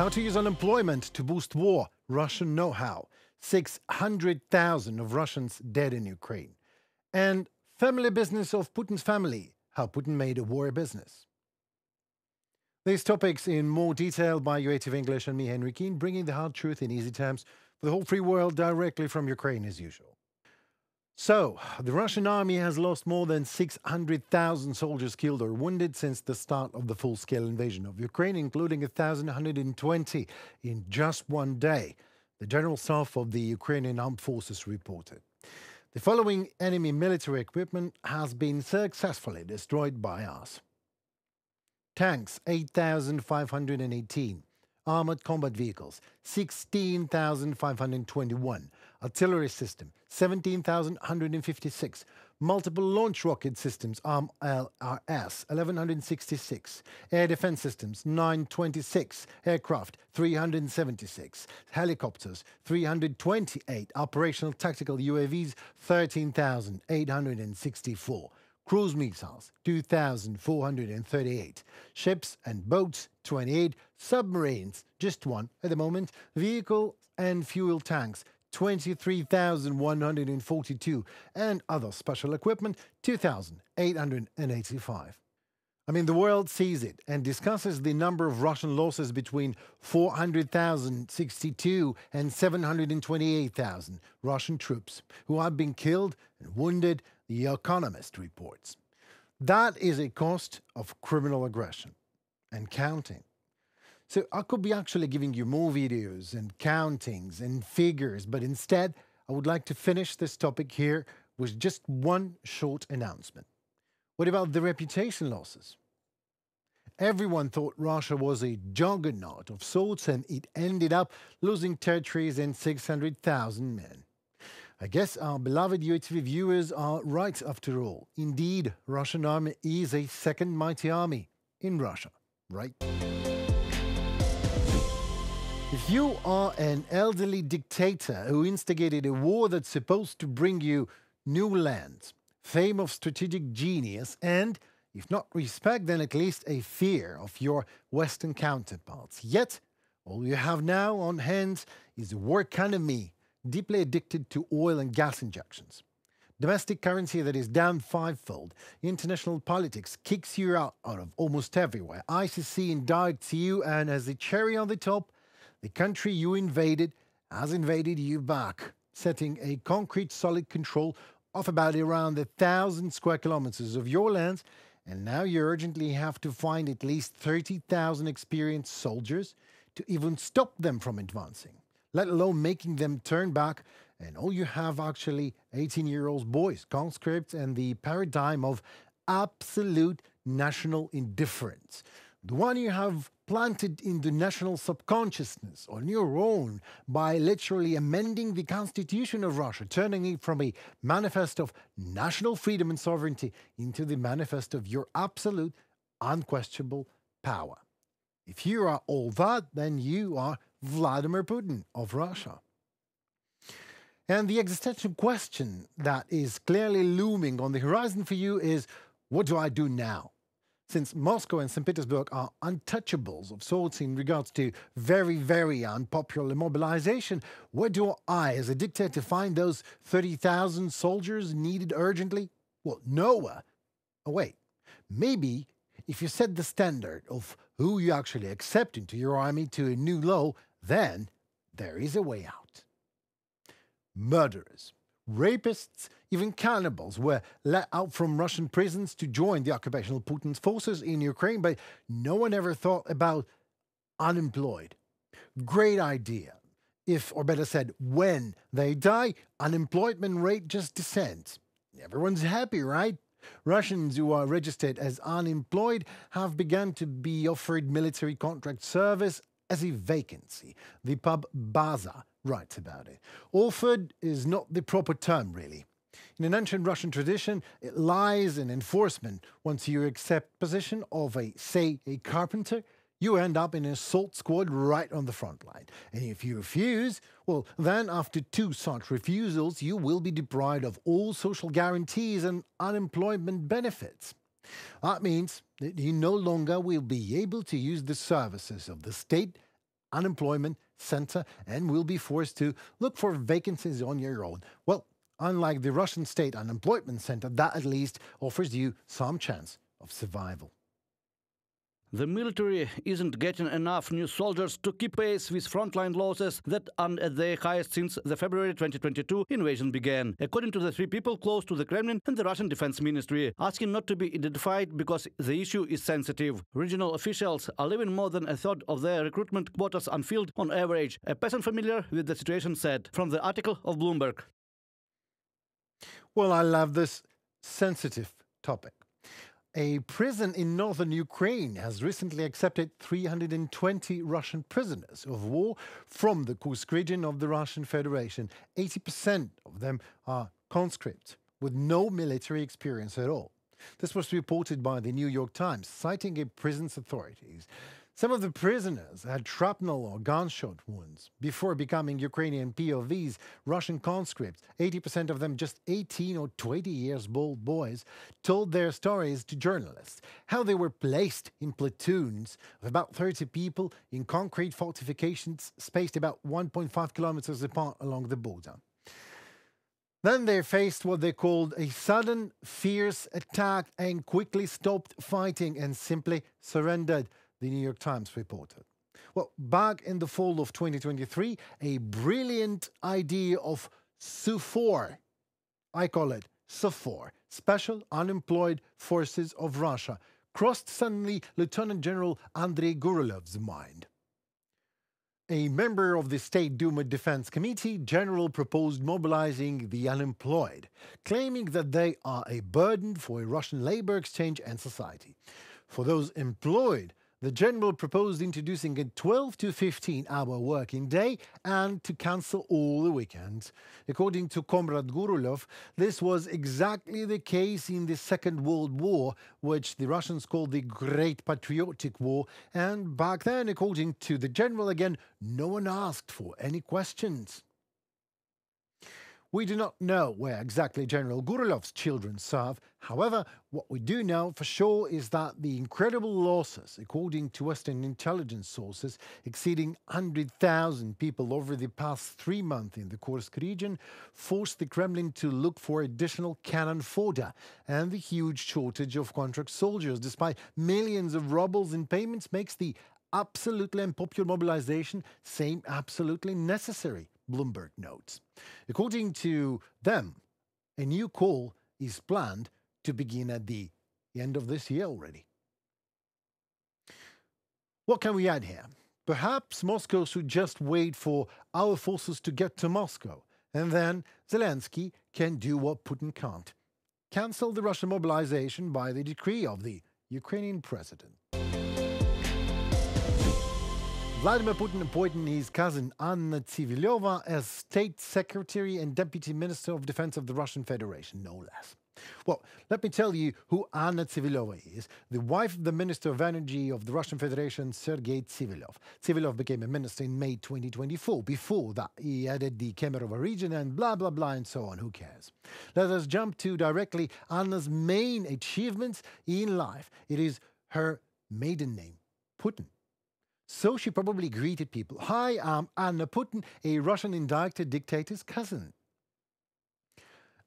How to use unemployment to boost war. Russian know-how. 600,000 of Russians dead in Ukraine. And family business of Putin's family. How Putin made a war a business. These topics in more detail by UATV English and me, Henry Keane, bringing the hard truth in easy terms for the whole free world directly from Ukraine as usual. So, the Russian army has lost more than 600,000 soldiers killed or wounded since the start of the full-scale invasion of Ukraine, including 1,120 in just one day, the General Staff of the Ukrainian Armed Forces reported. The following enemy military equipment has been successfully destroyed by us. Tanks, 8,518. Armored combat vehicles, 16,521. Artillery system, 17,156. Multiple launch rocket systems, ARMLRS, 1,166. Air defense systems, 926. Aircraft, 376. Helicopters, 328. Operational tactical UAVs, 13,864. Cruise missiles, 2,438. Ships and boats, 28. Submarines, just one at the moment. Vehicle and fuel tanks, 23,142. And other special equipment, 2,885. I mean, the world sees it and discusses the number of Russian losses between 400,062 and 728,000 Russian troops who have been killed and wounded, The Economist reports. That is a cost of criminal aggression and counting. So I could be actually giving you more videos and countings and figures, but instead I would like to finish this topic here with just one short announcement. What about the reputation losses? Everyone thought Russia was a juggernaut of sorts, and it ended up losing territories and 600,000 men. I guess our beloved UATV viewers are right after all. Indeed, Russian army is a second mighty army in Russia, right? If you are an elderly dictator who instigated a war that's supposed to bring you new lands, fame of strategic genius, and, if not respect, then at least a fear of your Western counterparts, yet all you have now on hand is a war economy deeply addicted to oil and gas injections. Domestic currency that is down fivefold. International politics kicks you out of almost everywhere. ICC indicts you, and as a cherry on the top, the country you invaded has invaded you back, setting a concrete solid control of about around 1,000 square kilometers of your lands, and now you urgently have to find at least 30,000 experienced soldiers to even stop them from advancing, let alone making them turn back, and all you have actually 18-year-old boys, conscripts, and the paradigm of absolute national indifference. The one you have planted in the national subconsciousness on your own by literally amending the constitution of Russia, turning it from a manifest of national freedom and sovereignty into the manifest of your absolute, unquestionable power. If you are all that, then you are Vladimir Putin of Russia. And the existential question that is clearly looming on the horizon for you is, what do I do now? Since Moscow and St. Petersburg are untouchables of sorts in regards to very, very unpopular mobilization, where do I, as a dictator, find those 30,000 soldiers needed urgently? Well, nowhere. Oh, wait. Maybe if you set the standard of who you actually accept into your army to a new low, then there is a way out. Murderers, rapists, even cannibals were let out from Russian prisons to join the occupational Putin's forces in Ukraine, but no one ever thought about unemployed. Great idea. If, or better said, when they die, unemployment rate just descends. Everyone's happy, right? Russians who are registered as unemployed have begun to be offered military contract service as a vacancy. The pub Baza writes about it. Offered is not the proper term, really. In an ancient Russian tradition, it lies in enforcement. Once you accept position of say, a carpenter, you end up in an assault squad right on the front line. And if you refuse, well, then after 2 such refusals, you will be deprived of all social guarantees and unemployment benefits. That means that you no longer will be able to use the services of the state unemployment center and will be forced to look for vacancies on your own. Well, unlike the Russian state unemployment center, that at least offers you some chance of survival. The military isn't getting enough new soldiers to keep pace with frontline losses that are at their highest since the February 2022 invasion began, according to the three people close to the Kremlin and the Russian Defense Ministry, asking not to be identified because the issue is sensitive. Regional officials are leaving more than a third of their recruitment quotas unfilled on average, a person familiar with the situation said, from the article of Bloomberg. Well, I love this sensitive topic. A prison in northern Ukraine has recently accepted 320 Russian prisoners of war from the Kursk region of the Russian Federation. 80% of them are conscripts with no military experience at all. This was reported by the New York Times, citing a prison's authorities. Some of the prisoners had shrapnel or gunshot wounds. Before becoming Ukrainian POVs, Russian conscripts, 80% of them just 18 or 20 years old boys, told their stories to journalists, how they were placed in platoons of about 30 people in concrete fortifications spaced about 1.5 kilometers apart along the border. Then they faced what they called a sudden, fierce attack and quickly stopped fighting and simply surrendered, the New York Times reported. Well, back in the fall of 2023, a brilliant idea of SUFOR, I call it SUFOR, Special Unemployed Forces of Russia, crossed suddenly Lieutenant General Andrei Gurulev's mind. A member of the State Duma Defense Committee, General proposed mobilizing the unemployed, claiming that they are a burden for Russian labor exchange and society. For those employed, the general proposed introducing a 12 to 15-hour working day and to cancel all the weekends. According to Comrade Gurulov, this was exactly the case in the Second World War, which the Russians called the Great Patriotic War, and back then, according to the general again, no one asked for any questions. We do not know where exactly General Gurulov's children serve. However, what we do know for sure is that the incredible losses, according to Western intelligence sources, exceeding 100,000 people over the past 3 months in the Kursk region, forced the Kremlin to look for additional cannon fodder, and the huge shortage of contract soldiers, despite millions of rubles in payments, makes the absolutely unpopular mobilization seem absolutely necessary, Bloomberg notes. According to them, a new call is planned to begin at the end of this year already. What can we add here? Perhaps Moscow should just wait for our forces to get to Moscow, and then Zelensky can do what Putin can't: cancel the Russian mobilization by the decree of the Ukrainian president. Vladimir Putin appointed his cousin Anna Tsivileva as State Secretary and Deputy Minister of Defense of the Russian Federation, no less. Well, let me tell you who Anna Tsivileva is, the wife of the Minister of Energy of the Russian Federation, Sergei Tsivilov. Tsivilov became a minister in May 2024. Before that, he headed the Kemerovo region and blah, blah, blah, and so on. Who cares? Let us jump to directly Anna's main achievements in life. It is her maiden name, Putin. So she probably greeted people. Hi, I'm Anna Putin, a Russian indicted dictator's cousin.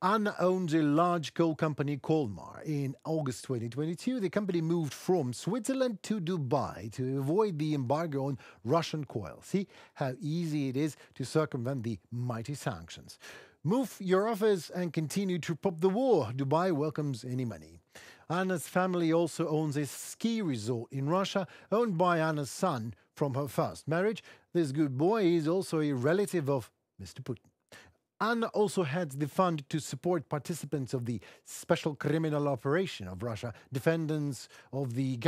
Anna owns a large coal company, Kolmar. In August 2022, the company moved from Switzerland to Dubai to avoid the embargo on Russian coal. See how easy it is to circumvent the mighty sanctions. Move your office and continue to prop the war. Dubai welcomes any money. Anna's family also owns a ski resort in Russia, owned by Anna's son from her first marriage. This good boy is also a relative of Mr. Putin. Anna also heads the fund to support participants of the Special Criminal Operation of Russia, Defenders of the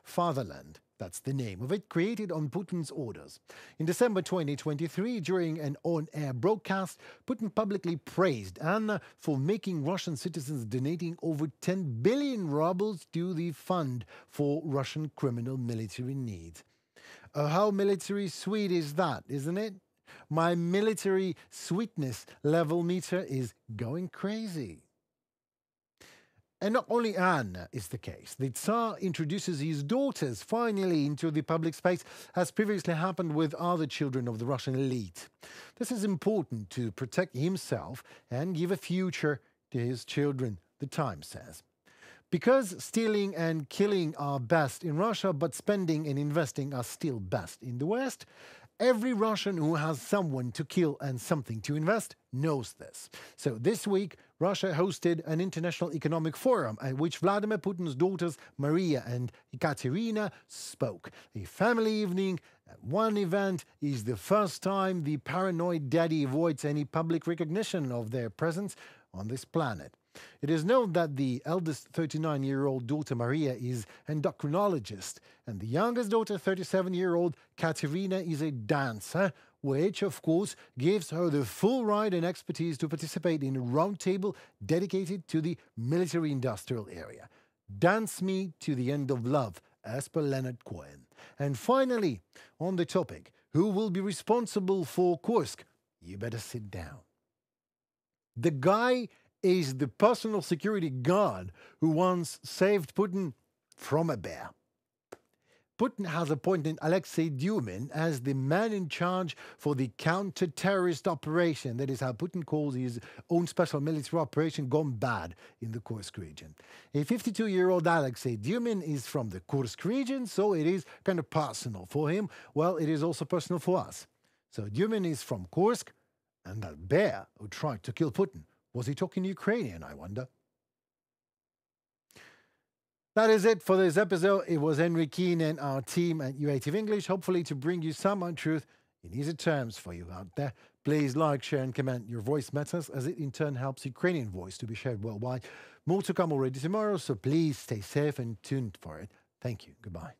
Fatherland. That's the name of it, created on Putin's orders. In December 2023, during an on-air broadcast, Putin publicly praised Anna for making Russian citizens donating over 10 billion rubles to the fund for Russian criminal military needs. How military sweet is that, isn't it? My military sweetness level meter is going crazy. And not only Anna is the case. The Tsar introduces his daughters finally into the public space, as previously happened with other children of the Russian elite. This is important to protect himself and give a future to his children, the Times says. Because stealing and killing are best in Russia, but spending and investing are still best in the West, every Russian who has someone to kill and something to invest knows this. So this week, Russia hosted an international economic forum at which Vladimir Putin's daughters Maria and Ekaterina spoke. A family evening at one event is the first time the paranoid daddy avoids any public recognition of their presence on this planet. It is known that the eldest 39-year-old daughter Maria is an endocrinologist, and the youngest daughter, 37-year-old Katerina, is a dancer, which, of course, gives her the full right and expertise to participate in a roundtable dedicated to the military-industrial area. Dance me to the end of love, as per Leonard Cohen. And finally, on the topic, who will be responsible for Kursk? You better sit down. The guy is the personal security guard who once saved Putin from a bear. Putin has appointed Alexei Dyumin as the man in charge for the counter-terrorist operation. That is how Putin calls his own special military operation gone bad in the Kursk region. A 52-year-old Alexei Dyumin is from the Kursk region, so it is kind of personal for him. Well, it is also personal for us. So Dyumin is from Kursk, and that bear who tried to kill Putin, was he talking Ukrainian, I wonder? That is it for this episode. It was Henry Keane and our team at UATV English, hopefully to bring you some untruth in easy terms for you out there. Please like, share and comment. Your voice matters, as it in turn helps Ukrainian voice to be shared worldwide. More to come already tomorrow, so please stay safe and tuned for it. Thank you. Goodbye.